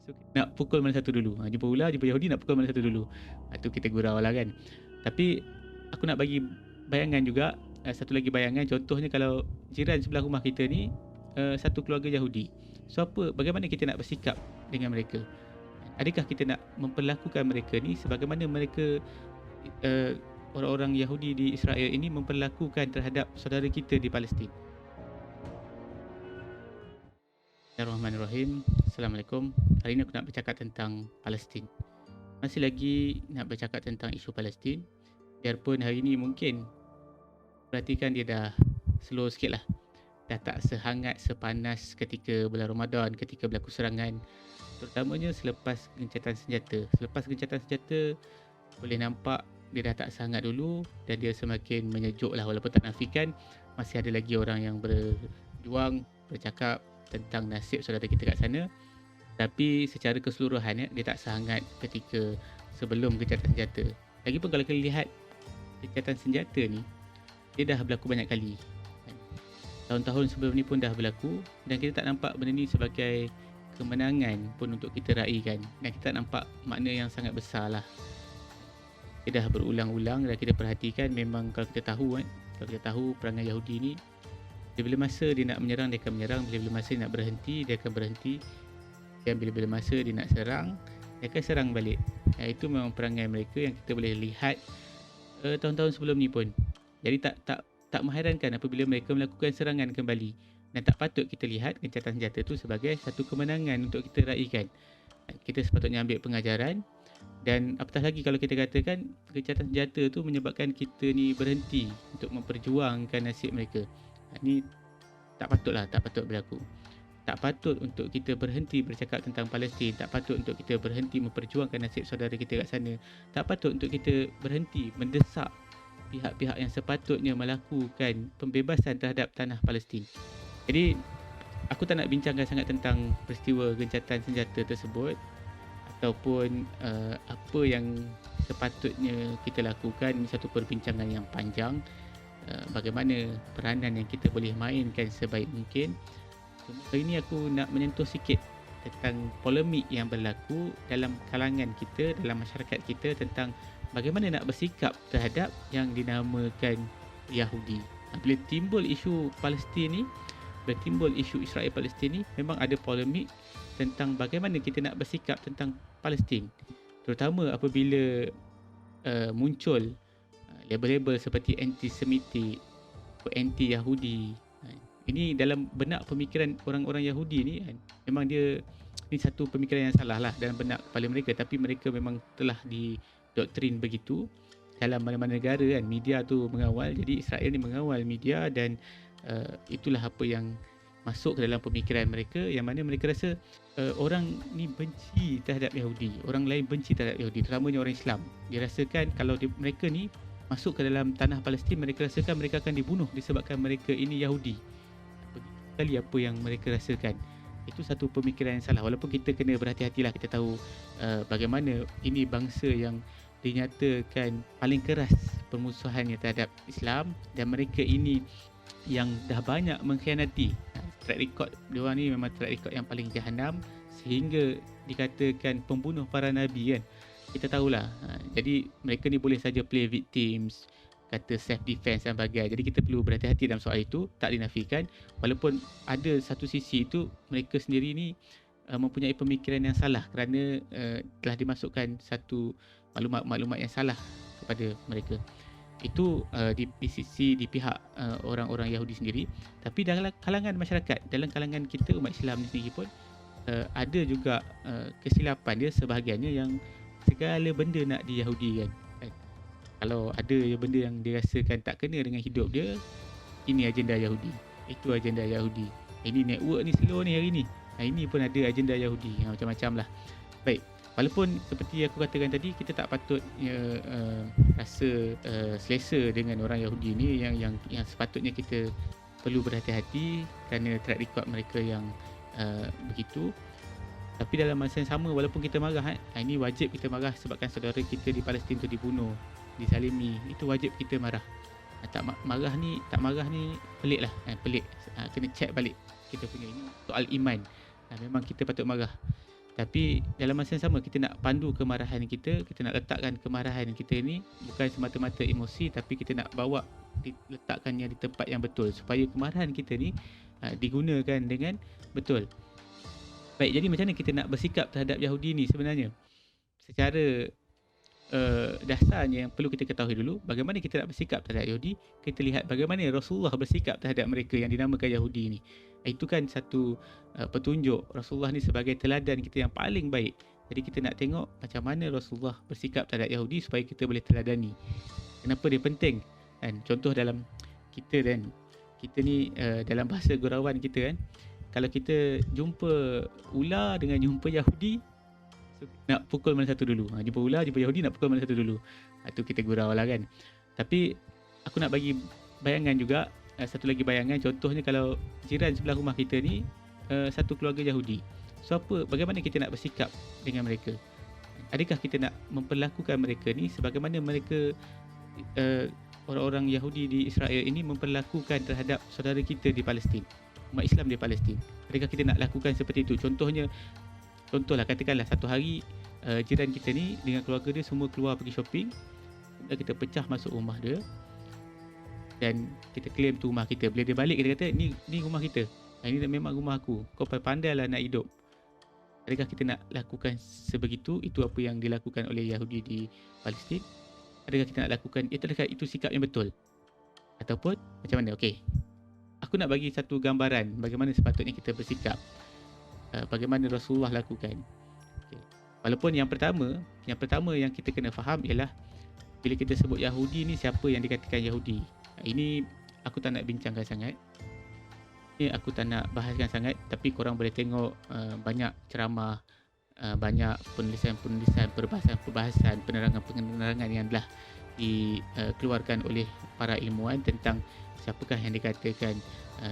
So nak pukul mana satu dulu, jumpa ular, jumpa Yahudi, nak pukul mana satu dulu. Tu kita gurau lah kan. Tapi aku nak bagi bayangan juga, satu lagi bayangan, contohnya kalau jiran sebelah rumah kita ni satu keluarga Yahudi. So bagaimana kita nak bersikap dengan mereka? Adakah kita nak memperlakukan mereka ni sebagaimana mereka uh, orang-orang Yahudi di Israel ini memperlakukan terhadap saudara kita di Palestin? Bismillahirrahmanirrahim. Assalamualaikum. Hari ini aku nak bercakap tentang Palestin. Masih lagi nak bercakap tentang isu Palestin. Biarpun hari ini mungkin perhatikan dia dah slow sikit lah. Dah tak sehangat, sepanas ketika bulan Ramadan, ketika berlaku serangan. Terutamanya selepas gencatan senjata. Selepas gencatan senjata, boleh nampak dia dah tak sangat dulu dan dia semakin menyejuk lah. Walaupun tak nafikan, masih ada lagi orang yang berjuang, bercakap tentang nasib saudara kita kat sana. Tapi secara keseluruhan dia tak sangat ketika sebelum gencatan senjata. Lagipun kalau kita lihat gencatan senjata ni, dia dah berlaku banyak kali. Tahun-tahun sebelum ni pun dah berlaku dan kita tak nampak benda ni sebagai kemenangan pun untuk kita raikan. Dan kita tak nampak makna yang sangat besar lah. Dia dah berulang-ulang dan kita perhatikan memang kalau kita tahu perangai Yahudi ni, bila masa dia nak menyerang, dia akan menyerang. Bila masa dia nak berhenti, dia akan berhenti. Dan bila masa dia nak serang, dia akan serang balik. Itu memang perangai mereka yang kita boleh lihat tahun-tahun sebelum ni pun. Jadi tak mengherankan apabila mereka melakukan serangan kembali. Dan tak patut kita lihat gencatan senjata tu sebagai satu kemenangan untuk kita raikan. Kita sepatutnya ambil pengajaran. Dan apatah lagi kalau kita katakan gencatan senjata tu menyebabkan kita ni berhenti untuk memperjuangkan nasib mereka. Ini tak patut berlaku. Tak patut untuk kita berhenti bercakap tentang Palestin. Tak patut untuk kita berhenti memperjuangkan nasib saudara kita kat sana. Tak patut untuk kita berhenti mendesak pihak-pihak yang sepatutnya melakukan pembebasan terhadap tanah Palestin. Jadi aku tak nak bincangkan sangat tentang peristiwa gencatan senjata tersebut ataupun apa yang sepatutnya kita lakukan. Ini satu perbincangan yang panjang. Bagaimana peranan yang kita boleh mainkan sebaik mungkin. Hari ini aku nak menyentuh sikit tentang polemik yang berlaku dalam kalangan kita, dalam masyarakat kita tentang bagaimana nak bersikap terhadap yang dinamakan Yahudi. Bila timbul isu Palestin ni, bila timbul isu Israel Palestin ni, memang ada polemik tentang bagaimana kita nak bersikap tentang Palestin. Terutama apabila muncul label-label seperti anti-Semitik, anti-Yahudi. Ini dalam benak pemikiran orang-orang Yahudi ni kan, memang ni satu pemikiran yang salah lah dalam benak kepala mereka. Tapi mereka memang telah didoktrin begitu dalam mana-mana negara kan. Media tu mengawal, jadi Israel ni mengawal media dan itulah apa yang masuk ke dalam pemikiran mereka, yang mana mereka rasa orang ni benci terhadap Yahudi, orang lain benci terhadap Yahudi, terutamanya orang Islam. Dia rasakan kalau mereka ni masuk ke dalam tanah Palestin, mereka rasakan mereka akan dibunuh disebabkan mereka ini Yahudi. Begitu sekali apa yang mereka rasakan. Itu satu pemikiran yang salah. Walaupun kita kena berhati-hatilah, kita tahu bagaimana ini bangsa yang dinyatakan paling keras permusuhannya terhadap Islam, dan mereka ini yang dah banyak mengkhianati. Track record diorang ni memang track record yang paling jahanam, sehingga dikatakan pembunuh para nabi kan. Kita tahulah. Jadi mereka ni boleh saja play victims, kata self defense dan sebagainya. Jadi kita perlu berhati-hati dalam soal itu. Tak dinafikan, walaupun ada satu sisi itu mereka sendiri ni mempunyai pemikiran yang salah kerana telah dimasukkan satu maklumat-maklumat yang salah kepada mereka. Itu di sisi di pihak orang-orang Yahudi sendiri. Tapi dalam kalangan masyarakat, dalam kalangan kita umat Islam sendiri pun ada juga kesilapan dia sebahagiannya yang segala benda nak diyahudikan. Kalau ada benda yang dirasakan tak kena dengan hidup dia, ini agenda Yahudi, itu agenda Yahudi. Ini network ni slow ni hari ni, ini pun ada agenda Yahudi, macam-macam lah. Baik, walaupun seperti aku katakan tadi, kita tak patut rasa selesa dengan orang Yahudi ni, yang sepatutnya kita perlu berhati-hati kerana track record mereka yang begitu. Tapi dalam masa yang sama, walaupun kita marah, ini wajib kita marah sebabkan saudara kita di Palestin tu dibunuh, dizalimi. Itu wajib kita marah. Tak marah ni pelik lah, pelik. Kena check balik kita punya, ini soal iman. Memang kita patut marah. Tapi dalam masa yang sama kita nak pandu kemarahan kita nak letakkan kemarahan kita ni bukan semata-mata emosi, tapi kita nak bawa letakkannya di tempat yang betul supaya kemarahan kita ni digunakan dengan betul. Baik, jadi macam mana kita nak bersikap terhadap Yahudi ni sebenarnya? Secara dasarnya yang perlu kita ketahui dulu, bagaimana kita nak bersikap terhadap Yahudi. Kita lihat bagaimana Rasulullah bersikap terhadap mereka yang dinamakan Yahudi ni. Itu kan satu petunjuk Rasulullah ni sebagai teladan kita yang paling baik. Jadi kita nak tengok macam mana Rasulullah bersikap terhadap Yahudi supaya kita boleh teladani. Kenapa dia penting? Dan contoh dalam kita dan kita ni dalam bahasa gurauan kita kan, kalau kita jumpa ular dengan jumpa Yahudi, nak pukul mana satu dulu? Jumpa ular, jumpa Yahudi, nak pukul mana satu dulu? Itu kita gurau lah kan. Tapi aku nak bagi bayangan juga, satu lagi bayangan. Contohnya kalau jiran sebelah rumah kita ni satu keluarga Yahudi, so bagaimana kita nak bersikap dengan mereka? Adakah kita nak memperlakukan mereka ni sebagaimana mereka orang-orang Yahudi di Israel ini memperlakukan terhadap saudara kita di Palestin, umat Islam di Palestin? Adakah kita nak lakukan seperti itu? Contohlah, katakanlah satu hari jiran kita ni dengan keluarga dia semua keluar pergi shopping, dan kita pecah masuk rumah dia dan kita claim tu rumah kita. Bila dia balik, kita kata ni rumah kita, ini memang rumah aku, kau pandailah nak hidup. Adakah kita nak lakukan sebegitu? Itu apa yang dilakukan oleh Yahudi di Palestin. Adakah kita nak lakukan itu sikap yang betul? Ataupun macam mana? Okey, aku nak bagi satu gambaran bagaimana sepatutnya kita bersikap, bagaimana Rasulullah lakukan. Okay. Walaupun yang pertama yang kita kena faham ialah bila kita sebut Yahudi ni, siapa yang dikatakan Yahudi? Ini aku tak nak bincangkan sangat. Ini aku tak nak bahaskan sangat, tapi korang boleh tengok banyak ceramah, banyak penulisan, perbahasan, penerangan yang telah dikeluarkan oleh para ilmuwan tentang siapakah yang dikatakan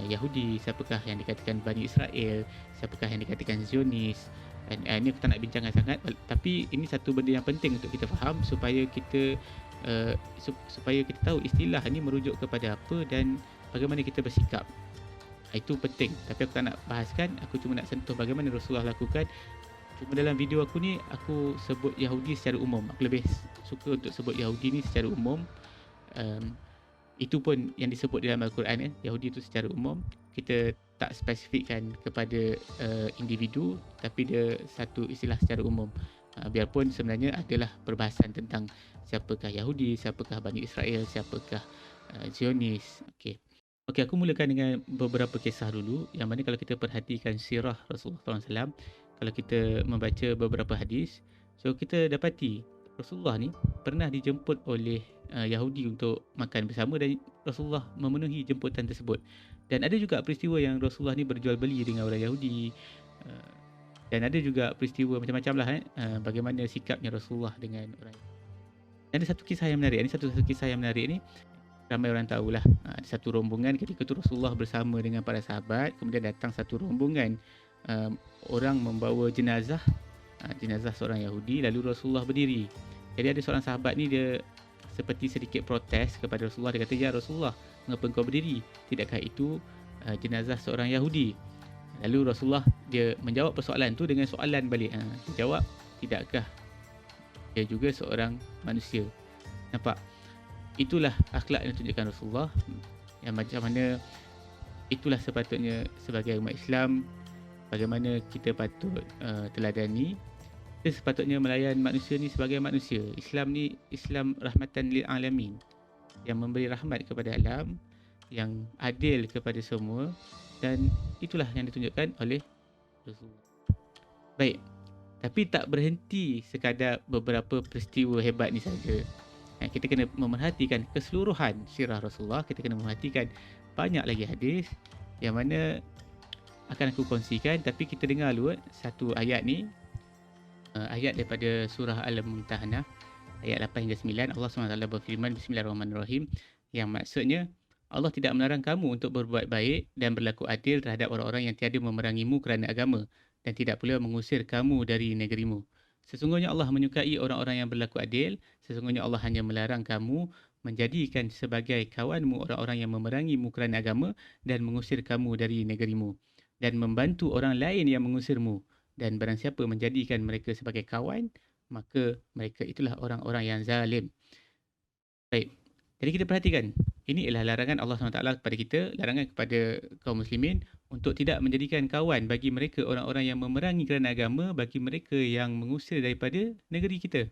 Yahudi, siapakah yang dikatakan Bani Israel, siapakah yang dikatakan Zionis. Dan ini aku tak nak bincangkan sangat, tapi ini satu benda yang penting untuk kita faham supaya kita tahu istilah ini merujuk kepada apa dan bagaimana kita bersikap. Itu penting, tapi aku tak nak bahaskan. Aku cuma nak sentuh bagaimana Rasulullah lakukan. Cuma dalam video aku ni, aku sebut Yahudi secara umum. Aku lebih suka untuk sebut Yahudi ni secara umum. Itu pun yang disebut dalam Al-Quran kan, Yahudi itu secara umum. Kita tak spesifikkan kepada individu, tapi dia satu istilah secara umum. Biarpun sebenarnya adalah perbahasan tentang siapakah Yahudi, siapakah Bani Israel, siapakah Zionis. Okey, aku mulakan dengan beberapa kisah dulu, yang mana kalau kita perhatikan sirah Rasulullah SAW, kalau kita membaca beberapa hadis, so kita dapati Rasulullah ni pernah dijemput oleh Yahudi untuk makan bersama, dan Rasulullah memenuhi jemputan tersebut. Dan ada juga peristiwa yang Rasulullah ni berjual beli dengan orang Yahudi, dan ada juga peristiwa macam-macam lah bagaimana sikapnya Rasulullah dengan orang. Dan ada satu kisah yang menarik. Ni ramai orang tahulah. Ada satu rombongan ketika itu Rasulullah bersama dengan para sahabat, kemudian datang satu rombongan orang membawa jenazah seorang Yahudi, lalu Rasulullah berdiri. Jadi ada seorang sahabat ni, dia seperti sedikit protes kepada Rasulullah. Dia kata, "Ya Rasulullah, mengapa engkau berdiri? Tidakkah itu jenazah seorang Yahudi?" Lalu Rasulullah dia menjawab persoalan tu dengan soalan balik. Dia jawab, "Tidakkah dia juga seorang manusia?" Nampak? Itulah akhlak yang ditunjukkan Rasulullah, yang macam mana itulah sepatutnya sebagai umat Islam, bagaimana kita patut teladani. Kita sepatutnya melayan manusia ni sebagai manusia. Islam ni Islam rahmatan lil alamin, yang memberi rahmat kepada alam, yang adil kepada semua, dan itulah yang ditunjukkan oleh Rasulullah. Baik, tapi tak berhenti sekadar beberapa peristiwa hebat ni saja. Kita kena memerhatikan keseluruhan sirah Rasulullah. Kita kena memerhatikan banyak lagi hadis yang mana akan aku kongsikan. Tapi kita dengar dulu satu ayat ni, ayat daripada surah Al-Mumtahanah, ayat 8 hingga 9. Allah SWT berfirman, Bismillahirrahmanirrahim, yang maksudnya, Allah tidak melarang kamu untuk berbuat baik dan berlaku adil terhadap orang-orang yang tiada memerangimu kerana agama, dan tidak pula mengusir kamu dari negerimu. Sesungguhnya Allah menyukai orang-orang yang berlaku adil. Sesungguhnya Allah hanya melarang kamu menjadikan sebagai kawanmu orang-orang yang memerangimu kerana agama dan mengusir kamu dari negerimu, dan membantu orang lain yang mengusirmu. Dan barang siapa menjadikan mereka sebagai kawan, maka mereka itulah orang-orang yang zalim. Baik. Jadi kita perhatikan, ini adalah larangan Allah SWT kepada kita, larangan kepada kaum muslimin untuk tidak menjadikan kawan bagi mereka orang-orang yang memerangi kerana agama, bagi mereka yang mengusir daripada negeri kita.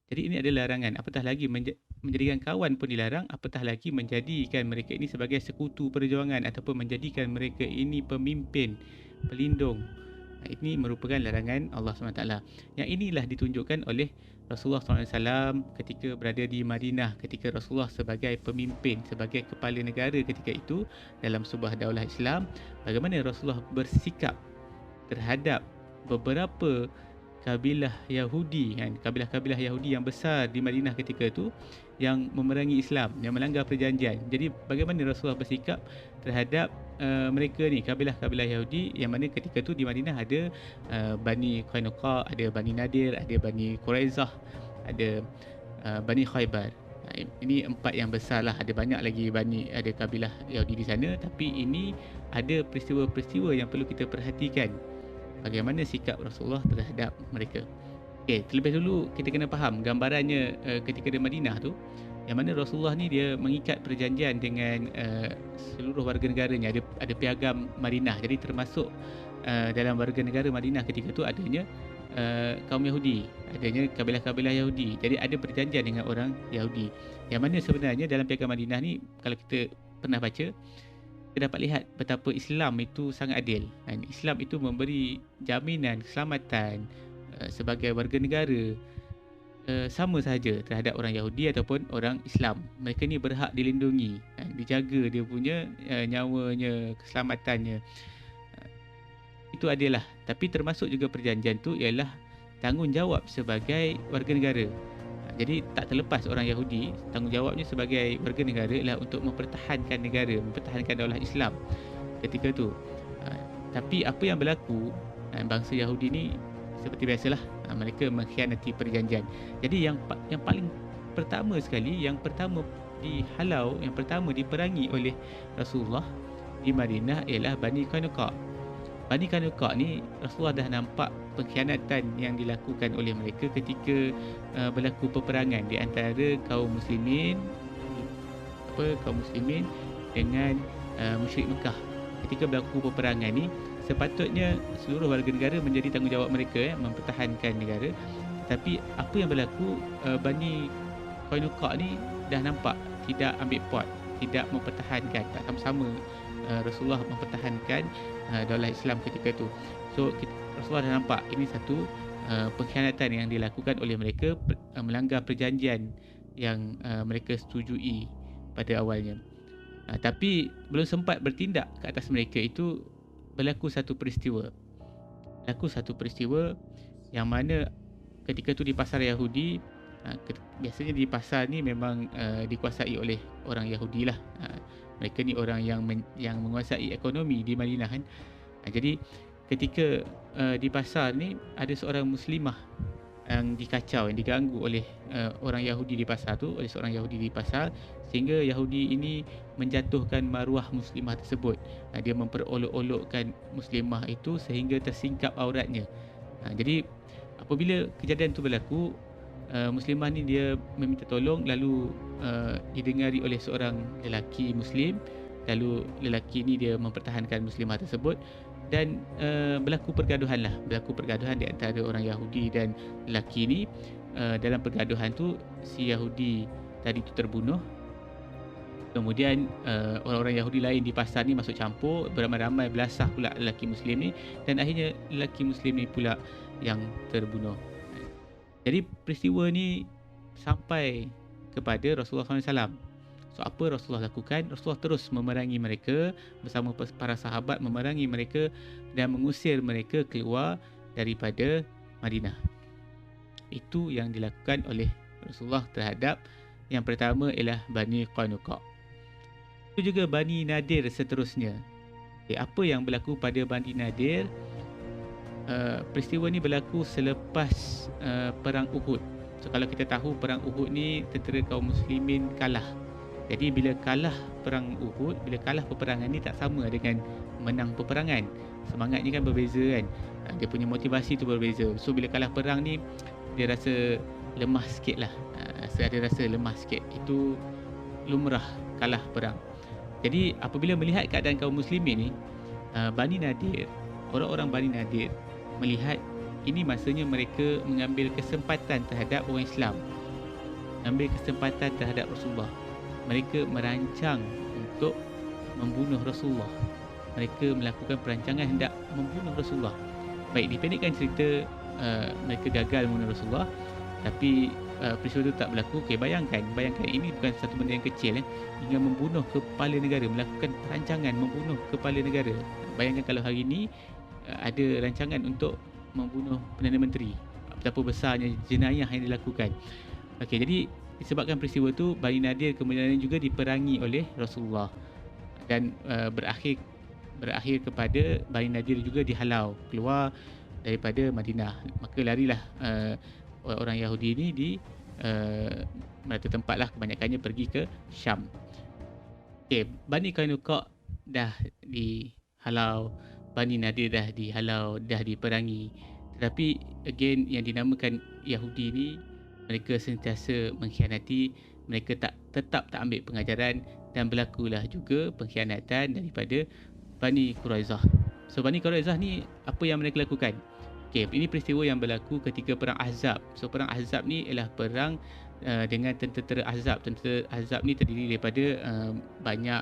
Jadi ini adalah larangan. Apatah lagi menjadikan kawan pun dilarang, apatah lagi menjadikan mereka ini sebagai sekutu perjuangan ataupun menjadikan mereka ini pemimpin, pelindung. Ini merupakan larangan Allah SWT. Yang inilah ditunjukkan oleh Rasulullah SAW ketika berada di Madinah, ketika Rasulullah sebagai pemimpin, sebagai kepala negara ketika itu dalam sebuah daulah Islam, bagaimana Rasulullah bersikap terhadap beberapa kabilah Yahudi, kan, kabilah-kabilah Yahudi yang besar di Madinah ketika itu yang memerangi Islam, yang melanggar perjanjian. Jadi bagaimana Rasulullah bersikap terhadap mereka ni, kabilah-kabilah Yahudi yang mana ketika tu di Madinah ada Bani Qainuqa, ada Bani Nadir, ada Bani Quraizah, ada Bani Khaybar. Ini 4 yang besar lah. Ada banyak lagi ada kabilah Yahudi di sana, tapi ini ada peristiwa-peristiwa yang perlu kita perhatikan. Bagaimana sikap Rasulullah terhadap mereka. Okey, terlebih dulu kita kena faham gambarannya ketika di Madinah tu, yang mana Rasulullah ni dia mengikat perjanjian dengan seluruh warga negaranya. Ada piagam Madinah. Jadi termasuk dalam warga negara Madinah ketika tu adanya kaum Yahudi, adanya kabilah-kabilah Yahudi. Jadi ada perjanjian dengan orang Yahudi. Yang mana sebenarnya dalam piagam Madinah ni, kalau kita pernah baca, kita dapat lihat betapa Islam itu sangat adil. Dan Islam itu memberi jaminan keselamatan sebagai warga negara sama sahaja terhadap orang Yahudi ataupun orang Islam. Mereka ni berhak dilindungi, dijaga dia punya nyawanya, keselamatannya. Itu adil lah. Tapi termasuk juga perjanjian tu ialah tanggungjawab sebagai warga negara. Jadi tak terlepas orang Yahudi, tanggungjawabnya sebagai warga negara ialah untuk mempertahankan negara, mempertahankan daulah Islam ketika tu. Tapi apa yang berlaku, bangsa Yahudi ni seperti biasalah, mereka mengkhianati perjanjian. Jadi yang paling pertama sekali, yang pertama dihalau, yang pertama diperangi oleh Rasulullah di Madinah ialah Bani Qainuqa. Bani Qainuqa ni Rasulullah dah nampak pengkhianatan yang dilakukan oleh mereka ketika berlaku peperangan di antara kaum muslimin dengan musyrik Mekah. Ketika berlaku peperangan ni, sepatutnya seluruh warga negara menjadi tanggungjawab mereka mempertahankan negara. Tapi apa yang berlaku, Bani Qainuqa ni dah nampak tidak ambil pot, tidak mempertahankan, tak sama-sama Rasulullah mempertahankan daulah Islam ketika itu. So Rasulullah dah nampak ini satu pengkhianatan yang dilakukan oleh mereka, melanggar perjanjian yang mereka setujui pada awalnya. Tapi belum sempat bertindak ke atas mereka itu, berlaku satu peristiwa. Yang mana ketika itu di pasar Yahudi, biasanya di pasar ni memang dikuasai oleh orang Yahudi lah. Mereka ni orang yang menguasai ekonomi di Madinah kan. Jadi ketika di pasar ni ada seorang muslimah yang dikacau, yang diganggu oleh orang Yahudi di pasar tu, oleh seorang Yahudi di pasar, sehingga Yahudi ini menjatuhkan maruah muslimah tersebut. Dia memperolok-olokkan muslimah itu sehingga tersingkap auratnya. Jadi apabila kejadian tu berlaku, muslimah ni dia meminta tolong, lalu didengari oleh seorang lelaki muslim. Lalu lelaki ni dia mempertahankan muslimah tersebut, dan berlaku pergaduhan di antara orang Yahudi dan lelaki ni. Dalam pergaduhan tu, si Yahudi tadi tu terbunuh. Kemudian orang-orang Yahudi lain di pasar ni masuk campur, beramai-ramai belasah pula lelaki muslim ni, dan akhirnya lelaki muslim ni pula yang terbunuh. Jadi peristiwa ni sampai kepada Rasulullah SAW. So apa Rasulullah lakukan? Rasulullah terus memerangi mereka bersama para sahabat, memerangi mereka dan mengusir mereka keluar daripada Madinah. Itu yang dilakukan oleh Rasulullah terhadap yang pertama ialah Bani Qainuqa. Itu juga Bani Nadir seterusnya. Apa yang berlaku pada Bani Nadir? Peristiwa ni berlaku selepas perang Uhud. So kalau kita tahu perang Uhud ni tentera kaum muslimin kalah. Jadi bila kalah perang Uhud, bila kalah peperangan ni tak sama dengan menang peperangan. Semangatnya kan berbeza kan. Dia punya motivasi tu berbeza. So bila kalah perang ni dia rasa lemah sikit lah. Dia rasa lemah sikit. Itu lumrah kalah perang. Jadi apabila melihat keadaan kaum muslimin ni, Bani Nadir, orang-orang Bani Nadir melihat ini masanya mereka mengambil kesempatan terhadap orang Islam, ambil kesempatan terhadap Rasulullah. Mereka merancang untuk membunuh Rasulullah. Mereka melakukan perancangan hendak membunuh Rasulullah. Baik, dipendekkan cerita, mereka gagal membunuh Rasulullah, tapi peristiwa itu tak berlaku. Okay, bayangkan ini bukan satu benda yang kecil, hingga membunuh kepala negara, melakukan perancangan membunuh kepala negara. Bayangkan kalau hari ini ada rancangan untuk membunuh Perdana Menteri, betapa besarnya jenayah yang dilakukan. Okey, jadi disebabkan peristiwa itu, Bani Nadir kemudian juga diperangi oleh Rasulullah dan berakhir kepada Bani Nadir juga dihalau keluar daripada Madinah. Maka larilah orang Yahudi ini di merata tempat lah, kebanyakannya pergi ke Syam. Okey, Bani Qainuqa dah dihalau, Bani Nadir dah dihalau, dah diperangi. Tetapi again, yang dinamakan Yahudi ni, mereka sentiasa mengkhianati. Mereka tetap tak ambil pengajaran, dan berlakulah juga pengkhianatan daripada Bani Quraizah. So Bani Quraizah ni apa yang mereka lakukan? Okay, ini peristiwa yang berlaku ketika perang Ahzab. So perang Ahzab ni ialah perang dengan tentera Ahzab. Tentera Ahzab ni terdiri daripada banyak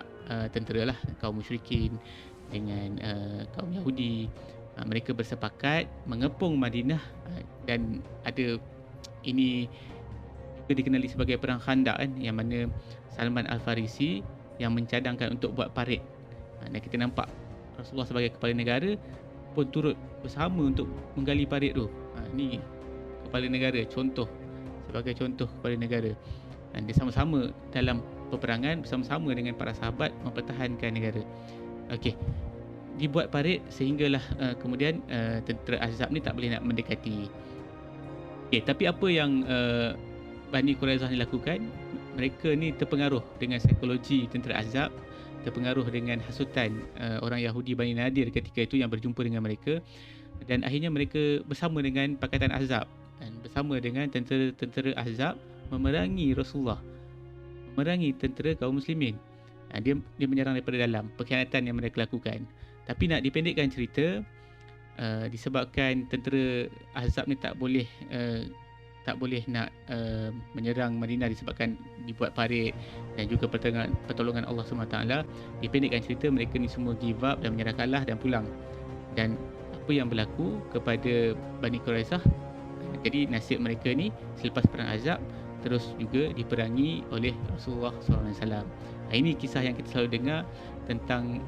tentera lah, kaum musyrikin dengan kaum Yahudi. Mereka bersepakat mengepung Madinah, dan ada ini juga dikenali sebagai perang Khandaq kan, yang mana Salman Al-Farisi yang mencadangkan untuk buat parit. Dan kita nampak Rasulullah sebagai kepala negara pun turut bersama untuk menggali parit tu. Ni kepala negara, sebagai contoh kepala negara. Dan dia sama-sama dalam peperangan, bersama-sama dengan para sahabat mempertahankan negara. Okey, dibuat parit sehinggalah kemudian tentera Ahzab ni tak boleh nak mendekati. Okay, tapi apa yang Bani Quraizah ni lakukan, mereka ni terpengaruh dengan psikologi tentera Ahzab, terpengaruh dengan hasutan orang Yahudi Bani Nadir ketika itu yang berjumpa dengan mereka, dan akhirnya mereka bersama dengan Pakatan Ahzab dan bersama dengan tentera Ahzab memerangi Rasulullah, memerangi tentera kaum muslimin. Dia menyerang daripada dalam, pengkhianatan yang mereka lakukan. Tapi nak dipendekkan cerita, disebabkan tentera Ahzab ni tak boleh nak menyerang Madinah disebabkan dibuat parit dan juga pertolongan Allah SWT. Dipendekkan cerita, mereka ni semua give up dan menyerah kalah dan pulang. Dan apa yang berlaku kepada Bani Quraizah, jadi nasib mereka ni selepas perang Ahzab terus juga diperangi oleh Rasulullah SAW. Ini kisah yang kita selalu dengar tentang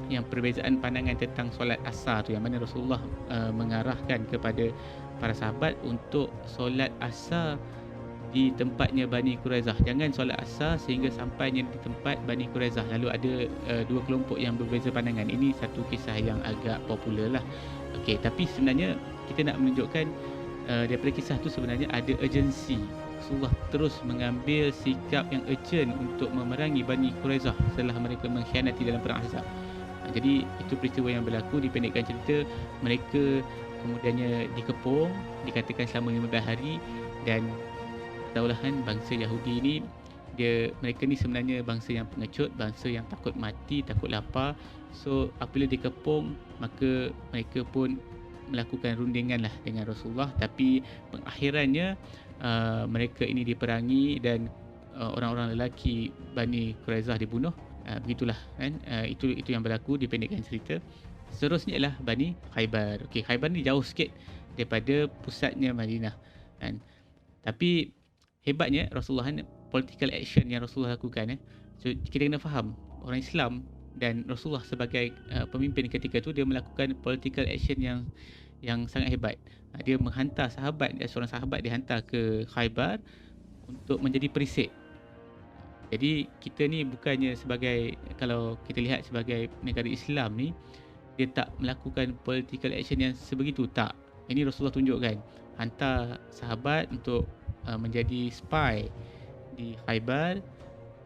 yang perbezaan pandangan tentang solat asar tu, yang mana Rasulullah mengarahkan kepada para sahabat untuk solat asar di tempatnya Bani Quraizah. Jangan solat asar sehingga sampainya di tempat Bani Quraizah. Lalu ada dua kelompok yang berbeza pandangan. Ini satu kisah yang agak popular lah. Okey, tapi sebenarnya kita nak menunjukkan daripada kisah tu sebenarnya ada urgensi. Rasulullah terus mengambil sikap yang urgent untuk memerangi Bani Quraizah setelah mereka mengkhianati dalam perang Ahzab. Jadi itu peristiwa yang berlaku. Dipendekkan cerita, mereka kemudiannya dikepung, dikatakan selama 15 hari. Dan tahulah kan, bangsa Yahudi ni, mereka ni sebenarnya bangsa yang pengecut, bangsa yang takut mati, takut lapar. So apabila dikepung, maka mereka pun melakukan rundingan lah dengan Rasulullah. Tapi pengakhirannya mereka ini diperangi dan orang-orang lelaki Bani Quraizah dibunuh. Begitulah kan, itu yang berlaku. Dipendekkan cerita, seterusnya ialah Bani Khaybar. Okey, Khaybar ni jauh sikit daripada pusatnya Madinah kan. Tapi hebatnya Rasulullah kan, political action yang Rasulullah lakukan so kita kena faham, orang Islam dan Rasulullah sebagai pemimpin ketika itu, dia melakukan political action yang sangat hebat. Dia menghantar seorang sahabat dihantar ke Khaybar untuk menjadi perisik. Jadi kita ni bukannya sebagai, kalau kita lihat sebagai negara Islam ni, dia tak melakukan political action yang sebegitu, tak. Ini Rasulullah tunjukkan, hantar sahabat untuk menjadi spy di Khaybar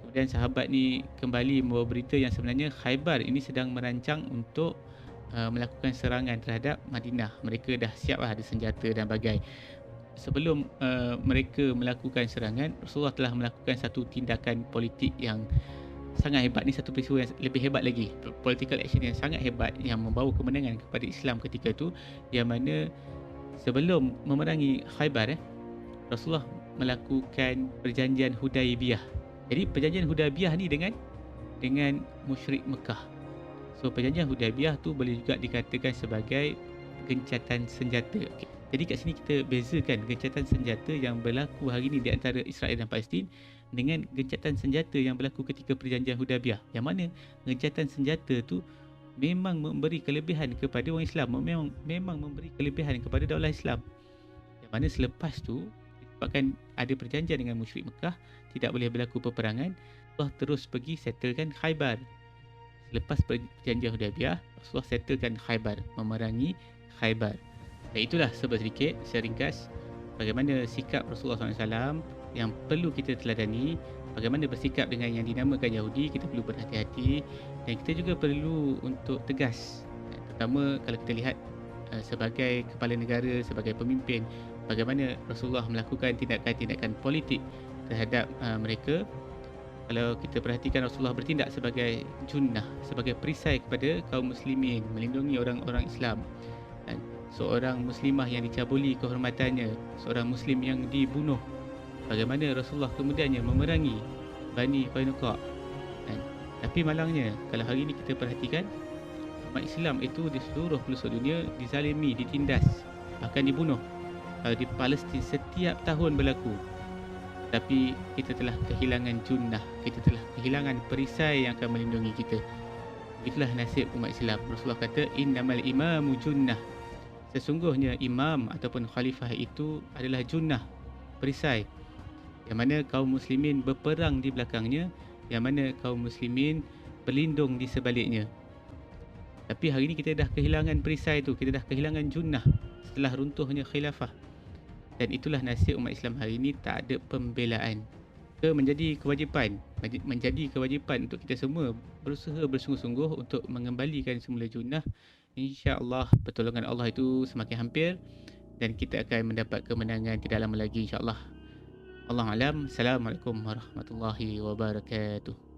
Kemudian sahabat ni kembali membawa berita yang sebenarnya Khaybar ini sedang merancang untuk melakukan serangan terhadap Madinah. Mereka dah siap lah, ada senjata dan bagai. Sebelum mereka melakukan serangan, Rasulullah telah melakukan satu tindakan politik yang sangat hebat. Ni satu peristiwa yang lebih hebat lagi, political action yang sangat hebat yang membawa kemenangan kepada Islam ketika itu, yang mana sebelum memerangi Khaybar, Rasulullah melakukan perjanjian Hudaibiyah. Jadi perjanjian Hudaibiyah ni dengan musyrik Mekah. So perjanjian Hudaibiyah tu boleh juga dikatakan sebagai gencatan senjata. Okay. Jadi kat sini kita bezakan gencatan senjata yang berlaku hari ini di antara Israel dan Palestin dengan gencatan senjata yang berlaku ketika perjanjian Hudaibiyah. Yang mana gencatan senjata tu memang memberi kelebihan kepada orang Islam, memang memberi kelebihan kepada daulah Islam. Yang mana selepas tu, disebabkan ada perjanjian dengan musyrik Mekah, tidak boleh berlaku peperangan, Allah terus pergi settlekan Khaybar. Selepas perjanjian Hudaibiyah, Rasulullah settlekan Khaybar, memerangi Khaybar. Dan itulah sedikit seringkas bagaimana sikap Rasulullah SAW yang perlu kita teladani. Bagaimana bersikap dengan yang dinamakan Yahudi, kita perlu berhati-hati, dan kita juga perlu untuk tegas, terutama kalau kita lihat sebagai kepala negara, sebagai pemimpin, bagaimana Rasulullah melakukan tindakan-tindakan politik terhadap mereka. Kalau kita perhatikan, Rasulullah bertindak sebagai junnah, sebagai perisai kepada kaum muslimin, melindungi orang-orang Islam. Dan seorang muslimah yang dicabuli kehormatannya, seorang muslim yang dibunuh, bagaimana Rasulullah kemudiannya memerangi Bani Qainuqa. Tapi malangnya, kalau hari ini kita perhatikan, umat Islam itu di seluruh pelosok dunia dizalimi, ditindas, bahkan dibunuh. Kalau di Palestin setiap tahun berlaku. Tapi kita telah kehilangan junnah, kita telah kehilangan perisai yang akan melindungi kita. Itulah nasib umat Islam. Rasulullah kata, innamal imamu junnah. Sesungguhnya imam ataupun khalifah itu adalah junnah, perisai, yang mana kaum muslimin berperang di belakangnya, yang mana kaum muslimin berlindung di sebaliknya. Tapi hari ini kita dah kehilangan perisai itu, kita dah kehilangan junnah setelah runtuhnya khilafah. Dan itulah nasib umat Islam hari ini, tak ada pembelaan. Menjadi kewajipan untuk kita semua berusaha bersungguh-sungguh untuk mengembalikan semula junnah. InsyaAllah pertolongan Allah itu semakin hampir dan kita akan mendapat kemenangan tidak lama lagi, insyaAllah. Allahu'alam. Assalamualaikum warahmatullahi wabarakatuh.